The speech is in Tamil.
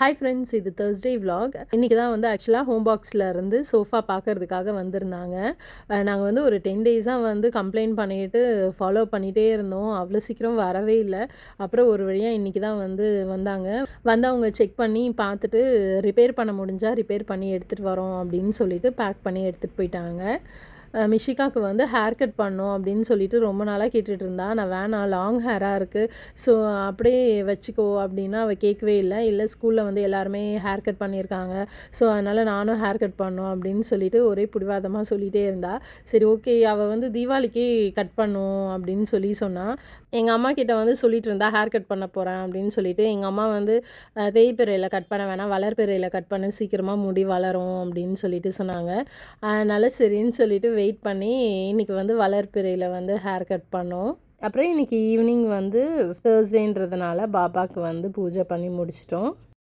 ஹாய் ஃப்ரெண்ட்ஸ், இது Thursday vlog. இன்றைக்கி தான் வந்து ஆக்சுவலாக ஹோம் பாக்ஸில் இருந்து சோஃபா பார்க்கறதுக்காக வந்திருந்தாங்க. நாங்கள் வந்து ஒரு 10 டேஸாக வந்து கம்ப்ளைண்ட் பண்ணிட்டு ஃபாலோ பண்ணிகிட்டே இருந்தோம். அவ்வளோ சீக்கிரம் வரவே இல்லை. அப்புறம் ஒரு வழியாக இன்றைக்கி தான் வந்தாங்க. அவங்க செக் பண்ணி பார்த்துட்டு ரிப்பேர் பண்ண முடிஞ்சால் ரிப்பேர் பண்ணி எடுத்துகிட்டு வரோம் அப்படின்னு சொல்லிட்டு பேக் பண்ணி எடுத்துகிட்டு போயிட்டாங்க. மிஷிகாவுக்கு வந்து ஹேர் கட் பண்ணோம் அப்படின்னு சொல்லிட்டு ரொம்ப நாளாக கேட்டுட்டு இருந்தா. நான் வேணாம், லாங் ஹேராக இருக்குது, ஸோ அப்படியே வச்சுக்கோ அப்படின்னா அவள் கேட்கவே இல்லை ஸ்கூலில் வந்து எல்லாருமே ஹேர் கட் பண்ணியிருக்காங்க, ஸோ அதனால் நானும் ஹேர் கட் பண்ணோம் அப்படின்னு சொல்லிட்டு ஒரே பிடிவாதமாக சொல்லிகிட்டே இருந்தா. சரி, ஓகே, அவள் வந்து தீபாவளிக்கே கட் பண்ணும் அப்படின்னு சொன்னாள். எங்கள் அம்மா கிட்ட வந்து சொல்லிட்டு இருந்தா ஹேர் கட் பண்ண போகிறேன் அப்படின்னு சொல்லிட்டு. எங்கள் அம்மா வந்து தேய்பிறையில் கட் பண்ண வேணாம், வளர்பிறையில் கட் பண்ண, சீக்கிரமாக முடி வளரும் அப்படின்னு சொல்லிட்டு சொன்னாங்க. அதனால் சரின்னு சொல்லிட்டு வெயிட் பண்ணி இன்றைக்கி வந்து வளர்பிறையில் வந்து ஹேர் கட் பண்ணோம். அப்புறம் இன்றைக்கி ஈவினிங் வந்து Thursdayன்றதுனால பாபாவுக்கு வந்து பூஜை பண்ணி முடிச்சிட்டோம்.